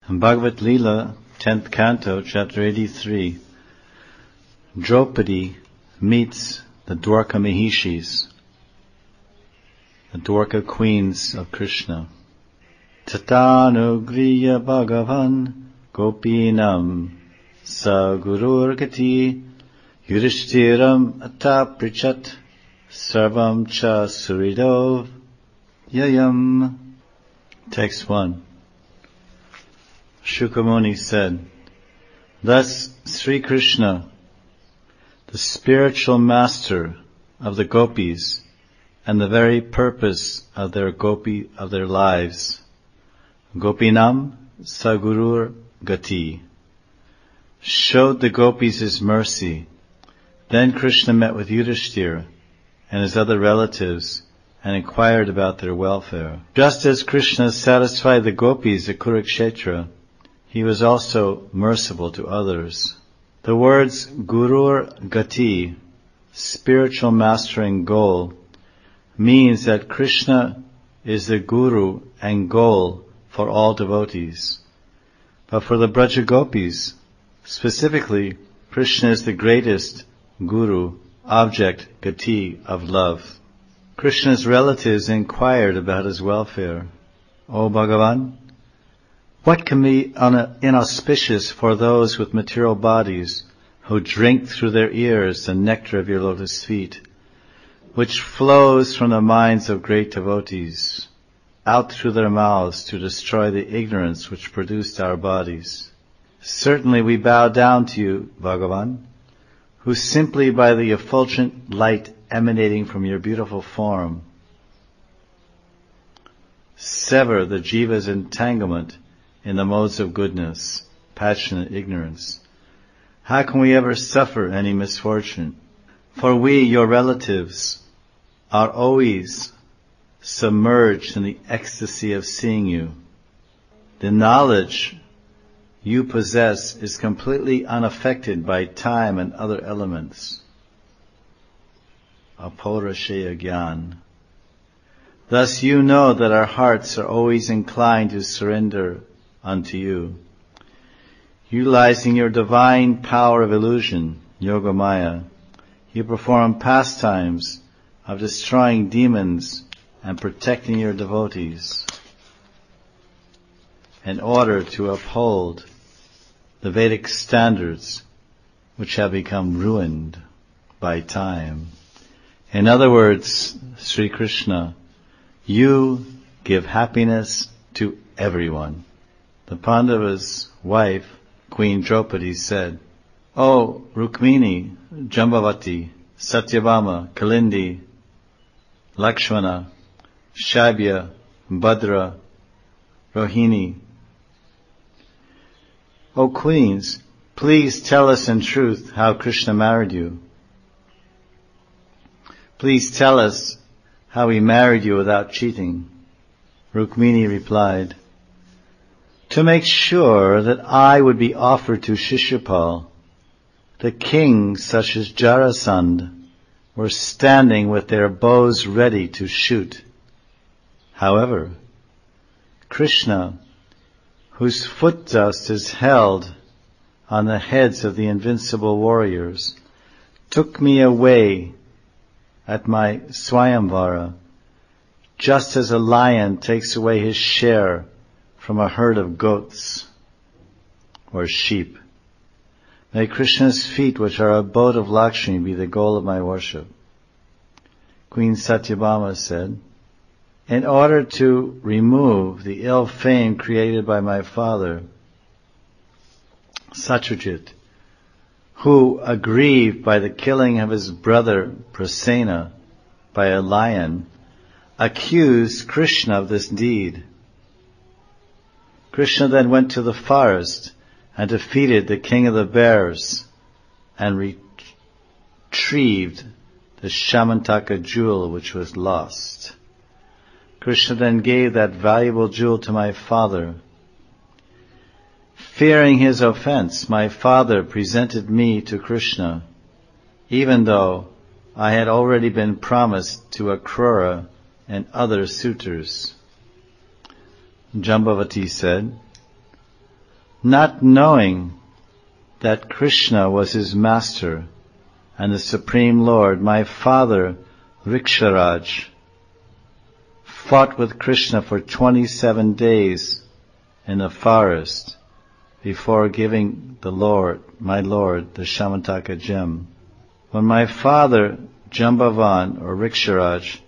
In Bhagavad Leela, 10th Canto, Chapter 83, Draupadi meets the Dwarka Mahishis, the Dwarka queens of Krishna. Tatanugriya Bhagavan Gopinam Sagururgati Yudhishtiram Ataprichat Sarvam Cha Suridov Yayam. Text 1. Shukamuni said, thus Sri Krishna, the spiritual master of the gopis and the very purpose of their lives, Gopinam Sagurur Gati, showed the gopis his mercy. Then Krishna met with Yudhishthira and his other relatives and inquired about their welfare. Just as Krishna satisfied the gopis at Kurukshetra, he was also merciful to others. The words Gurur Gati, spiritual mastering goal, means that Krishna is the guru and goal for all devotees. But for the Braja Gopis, specifically, Krishna is the greatest guru, object, gati, of love. Krishna's relatives inquired about his welfare. O Bhagavan, what can be inauspicious for those with material bodies who drink through their ears the nectar of your lotus feet, which flows from the minds of great devotees, out through their mouths to destroy the ignorance which produced our bodies? Certainly we bow down to you, Bhagavan, who simply by the effulgent light emanating from your beautiful form sever the jiva's entanglement in the modes of goodness, passionate ignorance. How can we ever suffer any misfortune? For we, your relatives, are always submerged in the ecstasy of seeing you. The knowledge you possess is completely unaffected by time and other elements. Apaurashaya Gyan. Thus you know that our hearts are always inclined to surrender unto you. Utilizing your divine power of illusion, Yogamaya, you perform pastimes of destroying demons and protecting your devotees in order to uphold the Vedic standards which have become ruined by time. In other words, Sri Krishna, you give happiness to everyone. The Pandava's wife, Queen Draupadi, said, O Rukmini, Jambavati, Satyabhama, Kalindi, Lakshmana, Shabya, Bhadra, Rohini, O queens, please tell us in truth how Krishna married you. Please tell us how he married you without cheating. Rukmini replied, to make sure that I would be offered to Shishupal, the kings such as Jarasandha were standing with their bows ready to shoot. However, Krishna, whose foot dust is held on the heads of the invincible warriors, took me away at my Swayamvara, just as a lion takes away his share from a herd of goats or sheep. May Krishna's feet, which are abode of Lakshmi, be the goal of my worship. Queen Satyabhama said, in order to remove the ill fame created by my father, Satyajit, who, aggrieved by the killing of his brother Prasena by a lion, accused Krishna of this deed. Krishna then went to the forest and defeated the king of the bears and retrieved the Shamantaka jewel which was lost. Krishna then gave that valuable jewel to my father. Fearing his offense, my father presented me to Krishna, even though I had already been promised to Akrura and other suitors. Jambavati said, Not knowing that Krishna was his master and the Supreme Lord, my father, Vriksharaj, fought with Krishna for 27 days in the forest before giving my Lord, the Shamantaka gem. When my father, Jambavan or Vriksharaj,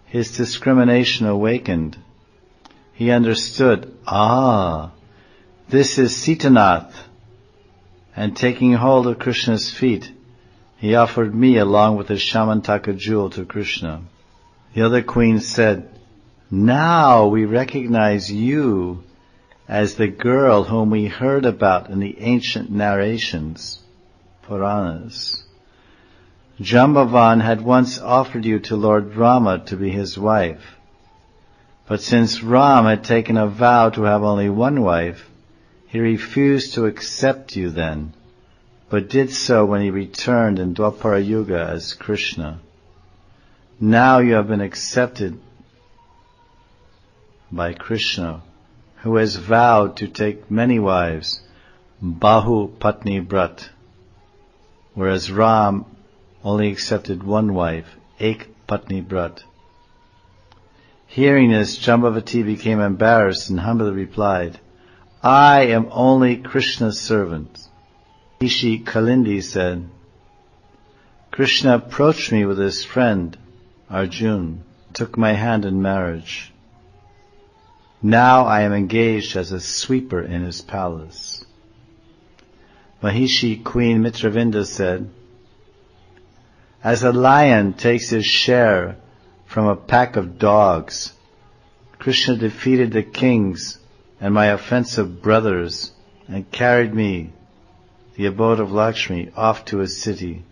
his discrimination awakened, he understood, this is Sitanath, and taking hold of Krishna's feet, he offered me along with his Shamantaka jewel to Krishna. The other queens said, now we recognize you as the girl whom we heard about in the ancient narrations, Puranas. Jambavan had once offered you to Lord Rama to be his wife, but since Ram had taken a vow to have only one wife, he refused to accept you then, but did so when he returned in Dwapara Yuga as Krishna. Now you have been accepted by Krishna, who has vowed to take many wives, Bahu Patni Brat, whereas Ram only accepted one wife, Ek Patni Brat. Hearing this, Jambavati became embarrassed and humbly replied, I am only Krishna's servant. Ishi Kalindi said, Krishna approached me with his friend, Arjun, took my hand in marriage. Now I am engaged as a sweeper in his palace. Mahishi Queen Mitravinda said, as a lion takes his share from a pack of dogs, Krishna defeated the kings and my offensive brothers and carried me, the abode of Lakshmi, off to his city.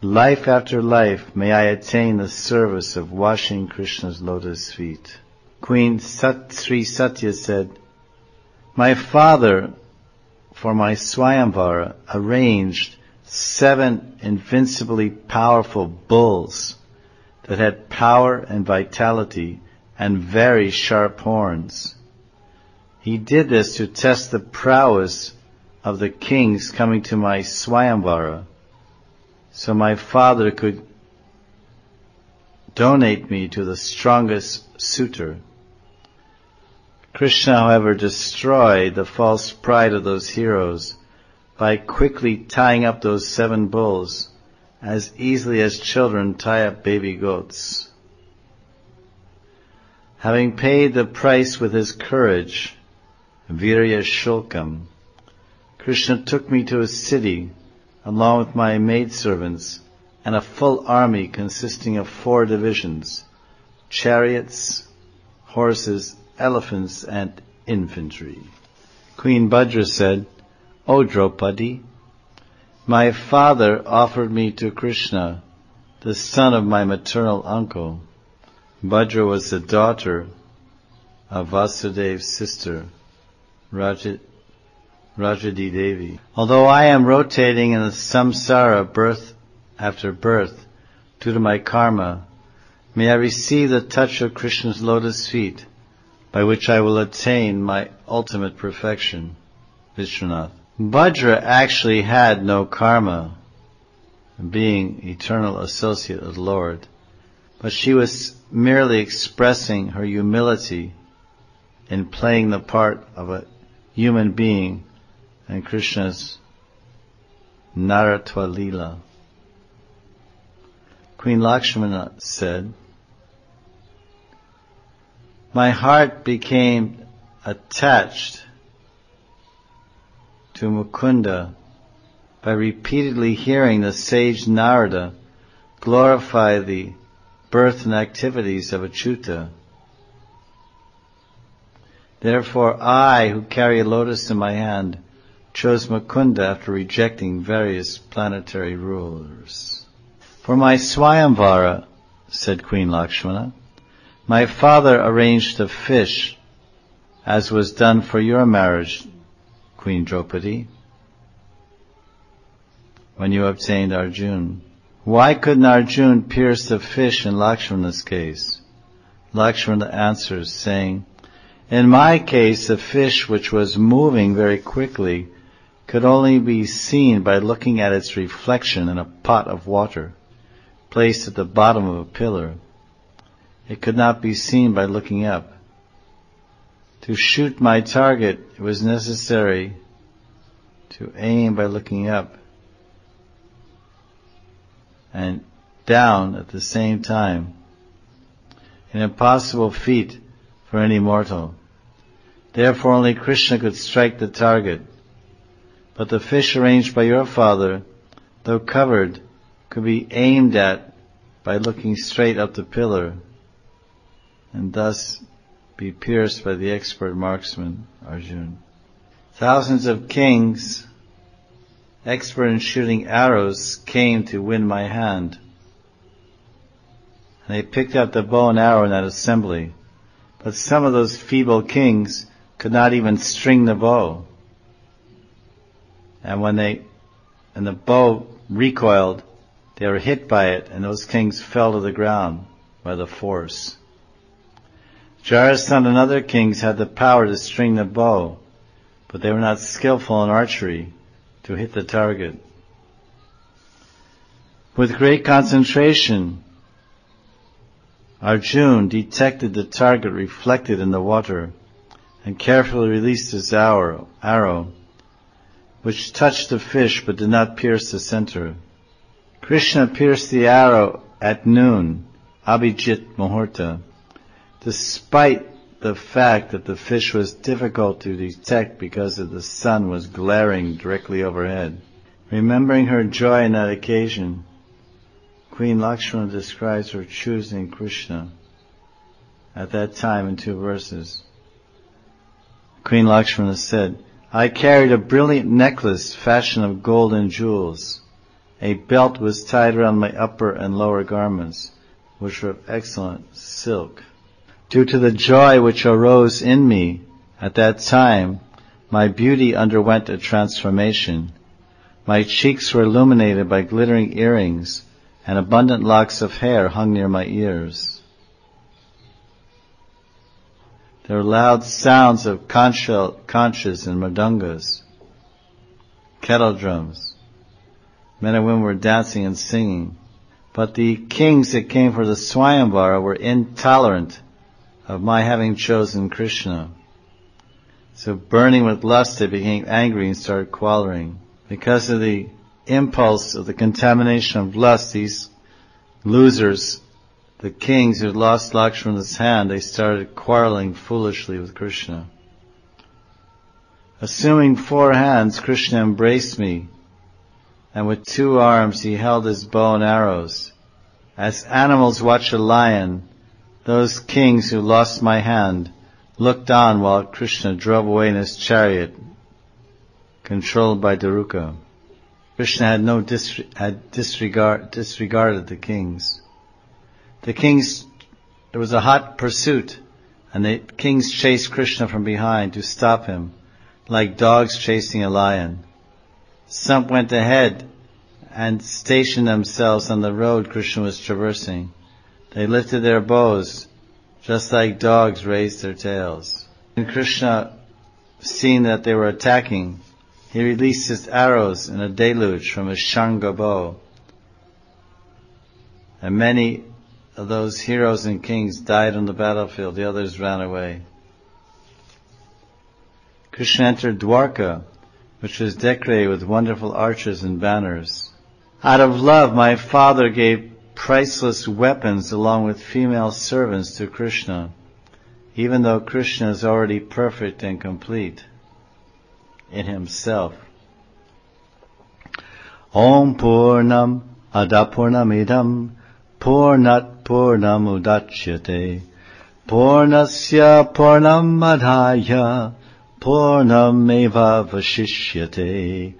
Life after life may I attain the service of washing Krishna's lotus feet. Queen Sri Satya said, my father, for my Swayamvara, arranged 7 invincibly powerful bulls that had power and vitality and very sharp horns. He did this to test the prowess of the kings coming to my Swayamvara, so my father could donate me to the strongest suitor. Krishna, however, destroyed the false pride of those heroes by quickly tying up those 7 bulls as easily as children tie up baby goats. Having paid the price with his courage, Virya Shulkam, Krishna took me to his city along with my maidservants and a full army consisting of 4 divisions, chariots, horses, elephants, and infantry. Queen Bhadra said, O Draupadi, my father offered me to Krishna, the son of my maternal uncle. Bhadra was the daughter of Vasudev's sister, Rajadi Devi. Although I am rotating in the samsara birth after birth due to my karma, may I receive the touch of Krishna's lotus feet, by which I will attain my ultimate perfection. Vishwanath. Bhadra actually had no karma, being eternal associate of the Lord, but she was merely expressing her humility in playing the part of a human being in Krishna's Naratva Leela. Queen Lakshmana said, my heart became attached to Mukunda by repeatedly hearing the sage Narada glorify the birth and activities of Achyuta. Therefore I, who carry a lotus in my hand, chose Mukunda after rejecting various planetary rulers. For my Swayamvara, said Queen Lakshmana, my father arranged a fish, as was done for your marriage, Queen Draupadi, when you obtained Arjun. Why couldn't Arjun pierce the fish in Lakshmana's case? Lakshmana answers, saying, In my case, the fish which was moving very quickly could only be seen by looking at its reflection in a pot of water placed at the bottom of a pillar. It could not be seen by looking up. To shoot my target, it was necessary to aim by looking up and down at the same time, an impossible feat for any mortal. Therefore only Krishna could strike the target. But the fish arranged by your father, though covered, could be aimed at by looking straight up the pillar, and thus be pierced by the expert marksman, Arjuna. Thousands of kings, expert in shooting arrows, came to win my hand. And they picked up the bow and arrow in that assembly. But some of those feeble kings could not even string the bow. And when the bow recoiled, they were hit by it, and those kings fell to the ground by the force. Jarasandha and other kings had the power to string the bow, but they were not skillful in archery to hit the target. With great concentration, Arjuna detected the target reflected in the water and carefully released his arrow, which touched the fish but did not pierce the center. Krishna pierced the arrow at noon, Abhijit Muhurta, despite the fact that the fish was difficult to detect because the sun was glaring directly overhead. Remembering her joy on that occasion, Queen Lakshmana describes her choosing Krishna at that time in 2 verses. Queen Lakshmana said, I carried a brilliant necklace fashioned of gold and jewels. A belt was tied around my upper and lower garments, which were of excellent silk. Due to the joy which arose in me at that time, my beauty underwent a transformation. My cheeks were illuminated by glittering earrings, and abundant locks of hair hung near my ears. There were loud sounds of conchas and mridangas, kettle drums. Men and women were dancing and singing. But the kings that came for the Swayamvara were intolerant of my having chosen Krishna. So burning with lust, they became angry and started quarreling. Because of the impulse of the contamination of lust, these losers, the kings who had lost Lakshmana's hand, they started quarreling foolishly with Krishna. Assuming 4 hands, Krishna embraced me, and with 2 arms he held his bow and arrows. As animals watch a lion, those kings who lost my hand looked on while Krishna drove away in his chariot, controlled by Daruka. Krishna had disregarded the kings. There was a hot pursuit, and the kings chased Krishna from behind to stop him, like dogs chasing a lion. Some went ahead and stationed themselves on the road Krishna was traversing. They lifted their bows, just like dogs raised their tails. And Krishna, seeing that they were attacking, he released his arrows in a deluge from his Shanga bow. And many of those heroes and kings died on the battlefield, the others ran away. Krishna entered Dwarka, which was decorated with wonderful arches and banners. Out of love, my father gave priceless weapons along with female servants to Krishna, even though Krishna is already perfect and complete in himself. Om Purnam Adapurnamidam Purnat Purnam Udachyate Purnasya Purnam Adhaya Purnam Eva Vashishyate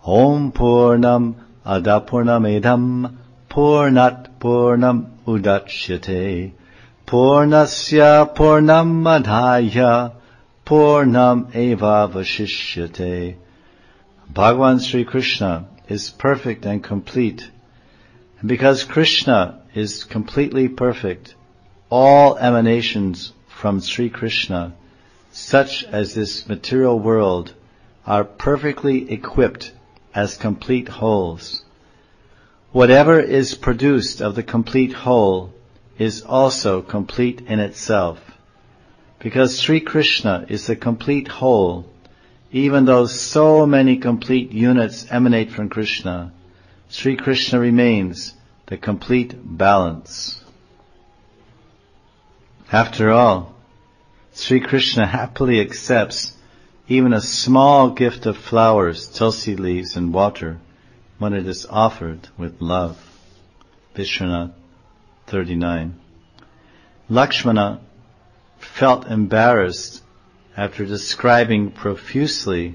Om Purnam Adapurnamidam Purnat Purnam Udachyate Purnasya Purnam Adhaya Purnam Eva Vashishyate. Bhagavan Sri Krishna is perfect and complete. And because Krishna is completely perfect, all emanations from Sri Krishna such as this material world, are perfectly equipped as complete wholes. Whatever is produced of the complete whole is also complete in itself. Because Sri Krishna is the complete whole, even though so many complete units emanate from Krishna, Sri Krishna remains the complete balance. After all, Sri Krishna happily accepts even a small gift of flowers, tulsi leaves, and water when it is offered with love. Vishwanath 39. Lakshmana felt embarrassed after describing profusely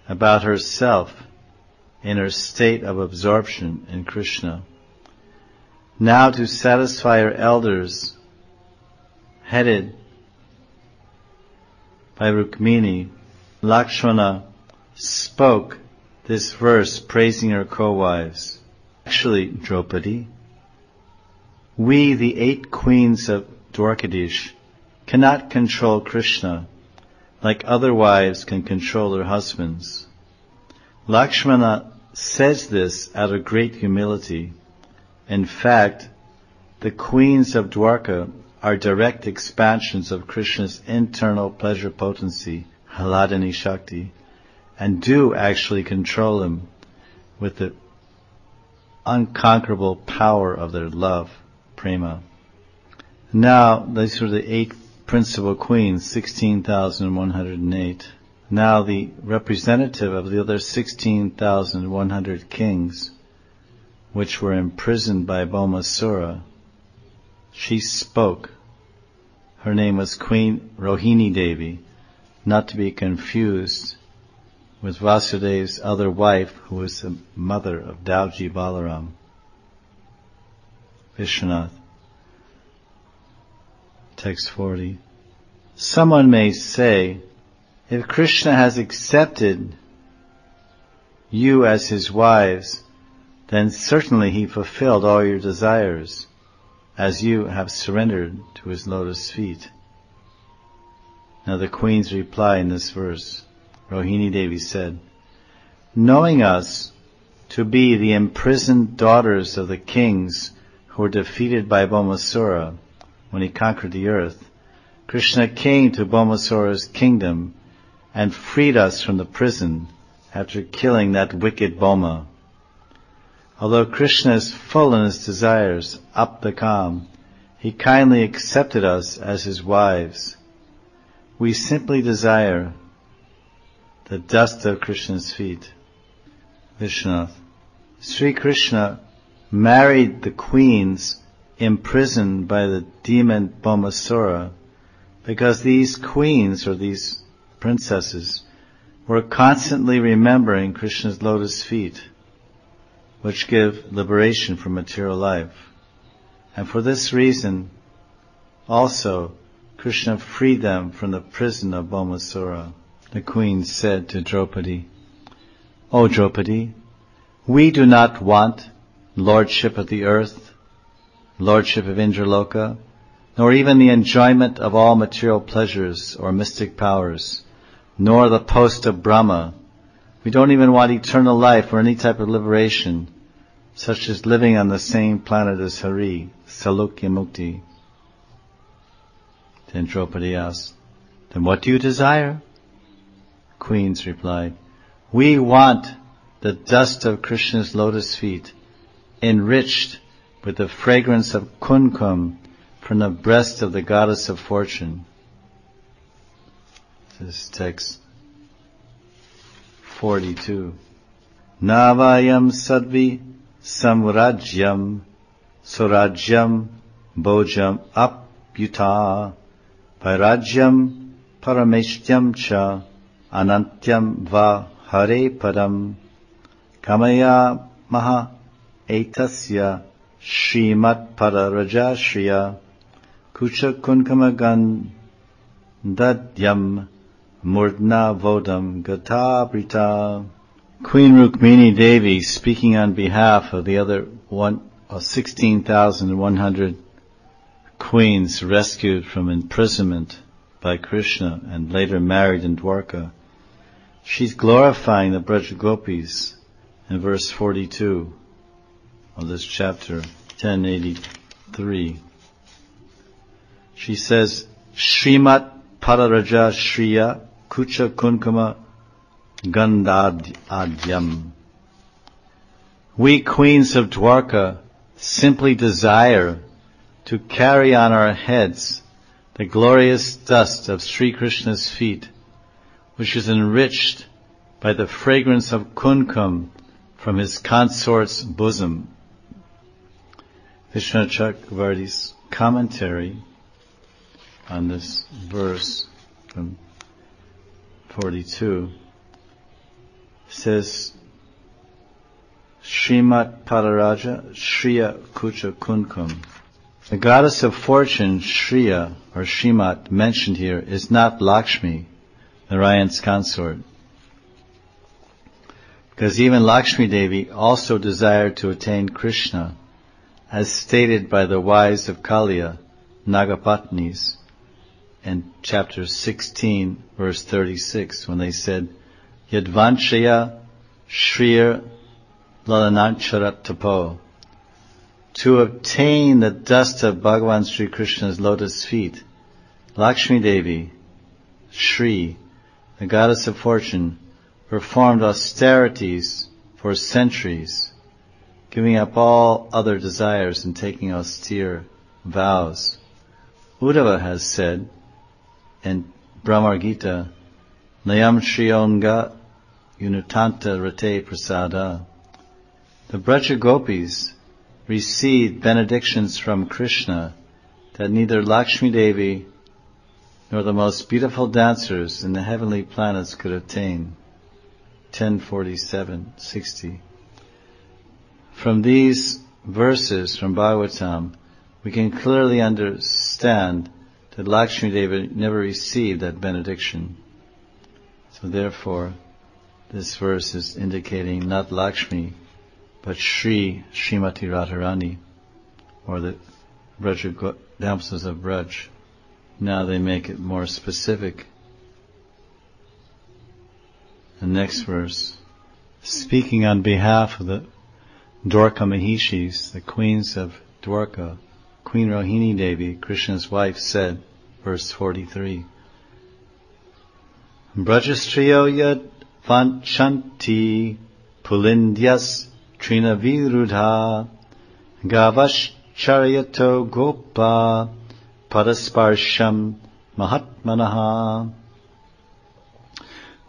about herself in her state of absorption in Krishna. Now, to satisfy her elders, headed by Rukmini, Lakshmana spoke this verse praising her co-wives. Actually, Draupadi, we, the 8 queens of Dwarkadish, cannot control Krishna like other wives can control their husbands. Lakshmana says this out of great humility. In fact, the queens of Dwarka are direct expansions of Krishna's internal pleasure potency, Haladini Shakti, and do actually control him with the unconquerable power of their love, prema. Now, these were the 8 principal queens, 16,108. Now the representative of the other 16,100 kings, which were imprisoned by Bhaumasura, she spoke. Her name was Queen Rohini Devi, not to be confused with Vasudev's other wife, who was the mother of Dauji Balaram. Vishwanath. Text 40. Someone may say, if Krishna has accepted you as his wives, then certainly he fulfilled all your desires, as you have surrendered to his lotus feet. Now the queens reply in this verse. Rohini Devi said, knowing us to be the imprisoned daughters of the kings who were defeated by Bhaumasura when he conquered the earth, Krishna came to Bhaumasura's kingdom and freed us from the prison after killing that wicked Bhoma. Although Krishna is full in his desires, Aptakam, he kindly accepted us as his wives. We simply desire the dust of Krishna's feet. Vishwanath. Sri Krishna married the queens imprisoned by the demon Bhaumasura because these queens, or these princesses, were constantly remembering Krishna's lotus feet, which give liberation from material life. And for this reason, also, Krishna freed them from the prison of Bhaumasura. The queen said to Draupadi, O Draupadi, we do not want lordship of the earth, lordship of Indraloka, nor even the enjoyment of all material pleasures or mystic powers, nor the post of Brahma. We don't even want eternal life or any type of liberation, such as living on the same planet as Hari, Salukya Mukti. Then Draupadi asked, then what do you desire? Queens replied, we want the dust of Krishna's lotus feet, enriched with the fragrance of kumkum from the breast of the goddess of fortune. This text 42. Navayam sadvi samrajyam surajyam bojam apyuta vairajyam parameshtyam cha anantyam va hare padam kamaya maha etasya Srimat Pararajashriya Kucha Kunkamagandadyam Murdna Vodam Gatabrita. Queen Rukmini Devi, speaking on behalf of the other 16,100 queens rescued from imprisonment by Krishna and later married in Dwarka, she's glorifying the Braja Gopis in verse 42 of this chapter 1083. She says, Shrimat Pararaja Shriya Kucha Kunkuma Gandhadyam. We queens of Dwarka simply desire to carry on our heads the glorious dust of Sri Krishna's feet, which is enriched by the fragrance of kunkum from his consort's bosom. Vishwanath Chakravarti's commentary on this verse from 42 says, Shrimat Pararaja Shriya Kucha Kunkum. The goddess of fortune, Shriya, or Shrimat, mentioned here is not Lakshmi, Narayan's consort. Because even Lakshmi Devi also desired to attain Krishna, as stated by the wives of Kaliya, Nagapatnis, in chapter 16, verse 36, when they said, Yadvanshaya Shrir Lalanancharat Tapo. To obtain the dust of Bhagavan Sri Krishna's lotus feet, Lakshmi Devi, Shri, the goddess of fortune, performed austerities for centuries, giving up all other desires and taking austere vows. Uddhava has said in Brahmar Gita, Nayam Shriyonga Unutanta Rate Prasada. The Braja Gopis received benedictions from Krishna that neither Lakshmi Devi nor the most beautiful dancers in the heavenly planets could attain. 1047-60. From these verses from Bhagavatam, we can clearly understand that Lakshmi Devi never received that benediction. So therefore, this verse is indicating not Lakshmi, but Srimati Radharani, or the damsels of Braj. Now they make it more specific. The next verse, speaking on behalf of the Dwarka Mahishis, the queens of Dwarka, Queen Rohini Devi, Krishna's wife, said, verse 43, Brajastriyo yad vanchanti pulindyas Trina virudha gavash charyato gopa padasparsham mahatmanaha.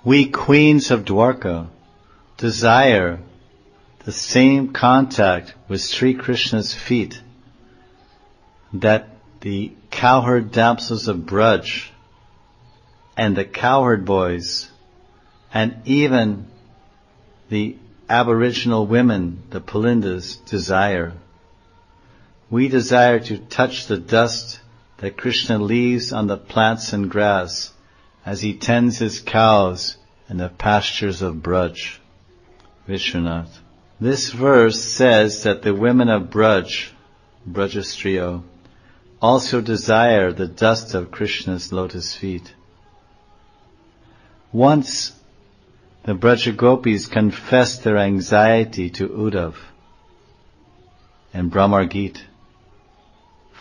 We queens of Dwarka desire the same contact with Sri Krishna's feet that the cowherd damsels of Braj and the cowherd boys and even the aboriginal women, the Pulindas, desire. We desire to touch the dust that Krishna leaves on the plants and grass as he tends his cows in the pastures of Braj. Vishwanath. This verse says that the women of Braj, Brajastriyo, also desire the dust of Krishna's lotus feet. Once the Braja Gopis confessed their anxiety to Uddhav in Brahmar Gita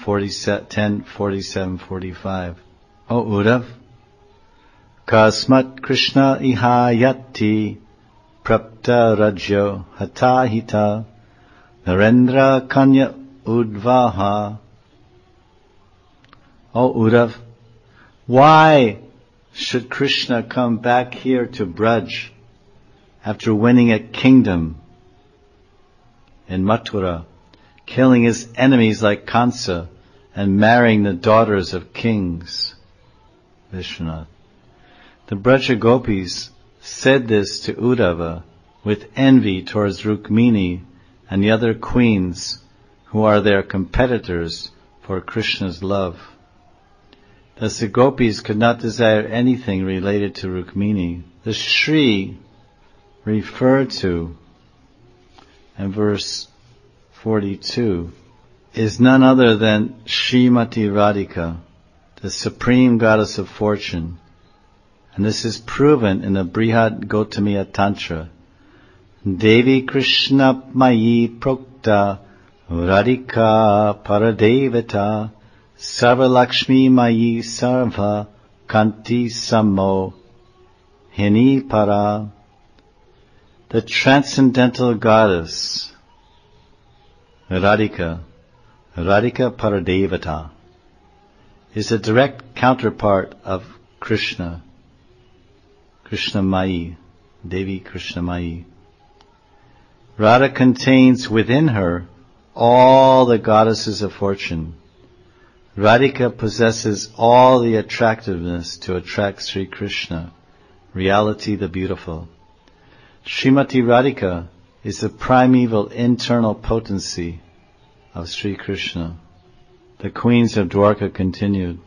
10:47-45. O Uddhav, Kasmat Krishna ihayati prapta rajyo hatahita narendra kanya udvaha. O Uddhav, why should Krishna come back here to Braj after winning a kingdom in Mathura, killing his enemies like Kansa and marrying the daughters of kings? Vishwanath. The Braja Gopis said this to Uddhava with envy towards Rukmini and the other queens who are their competitors for Krishna's love. Thus the Gopis could not desire anything related to Rukmini. The Shri referred to in verse 42 is none other than Srimati Radhika, the supreme goddess of fortune. And this is proven in the Brihad Gautamiya Tantra. Devi Krishna Mayi Prokta Radhika Paradevata Sarva Lakshmi Mayi Sarva Kanti Samo Hini Para. The transcendental goddess Radhika Paradevata is a direct counterpart of Krishna Mayi, Devi Krishna Mayi. Radha contains within her all the goddesses of fortune. Radhika possesses all the attractiveness to attract Sri Krishna, reality the beautiful. Srimati Radhika is the primeval internal potency of Sri Krishna. The queens of Dwarka continued,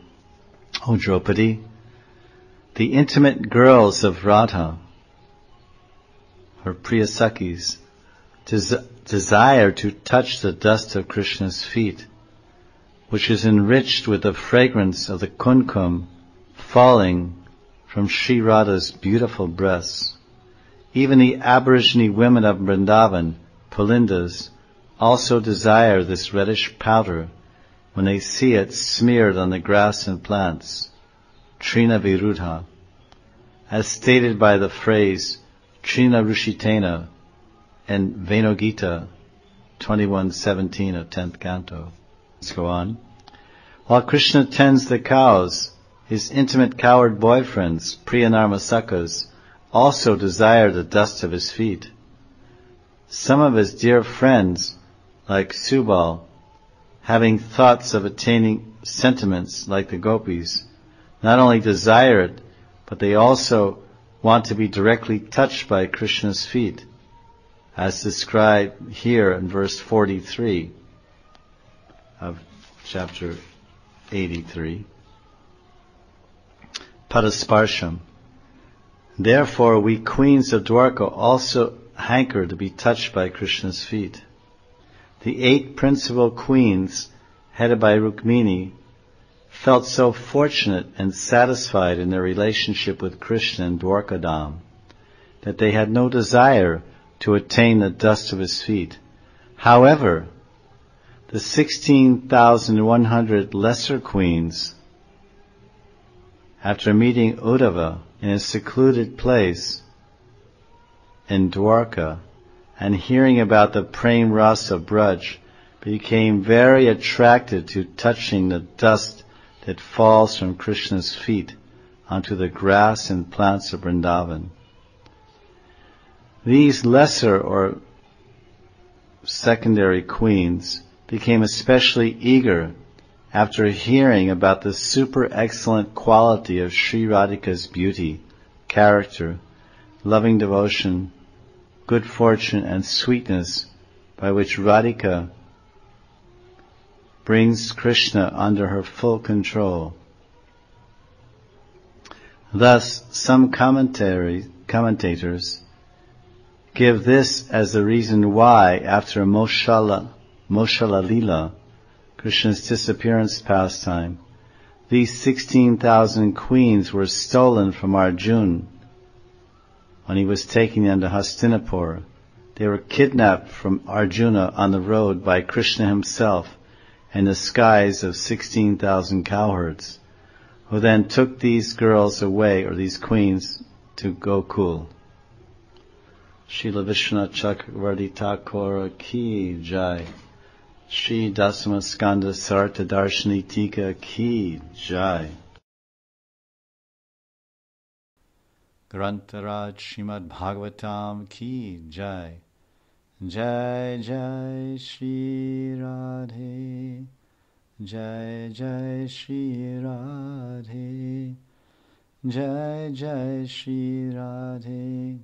O Draupadi, the intimate girls of Radha, her Priyasakis, desire to touch the dust of Krishna's feet, which is enriched with the fragrance of the kumkum falling from Sri Radha's beautiful breasts. Even the Aborigine women of Vrindavan, Pulindas, also desire this reddish powder when they see it smeared on the grass and plants, Trina Virudha, as stated by the phrase Trina Rushitena in Venogita 21:17 of 10th canto. Let's go on. While Krishna tends the cows, his intimate cowherd boyfriends, Priyanarmasakas, also desire the dust of his feet. Some of his dear friends, like Subal, having thoughts of attaining sentiments like the gopis, not only desire it, but they also want to be directly touched by Krishna's feet, as described here in verse 43 of chapter 83. Padasparsham. Therefore we queens of Dwarka also hanker to be touched by Krishna's feet. The 8 principal queens, headed by Rukmini, felt so fortunate and satisfied in their relationship with Krishna in Dwarkadam that they had no desire to attain the dust of his feet. However, the 16,100 lesser queens, after meeting Uddhava in a secluded place in Dwarka and hearing about the Prem Rasa Braj, became very attracted to touching the dust that falls from Krishna's feet onto the grass and plants of Vrindavan. These lesser or secondary queens became especially eager after hearing about the super excellent quality of Sri Radhika's beauty, character, loving devotion, good fortune and sweetness by which Radhika brings Krishna under her full control. Thus, some commentators give this as the reason why, after Moshala Lila, Krishna's disappearance pastime, these 16,000 queens were stolen from Arjuna when he was taking them to Hastinapur. They were kidnapped from Arjuna on the road by Krishna himself in the disguise of 16,000 cowherds, who then took these girls away, or these queens, to Gokul. Srila Vishwanath Chakravarti Thakur ki jai. Shri Dasama Skanda Sarta Darshani Tika ki jai. Grantaraj Srimad Bhagavatam ki jai. Jai Jai Shri Radhe. Jai Jai Shri Radhe. Jai Jai Shri Radhe.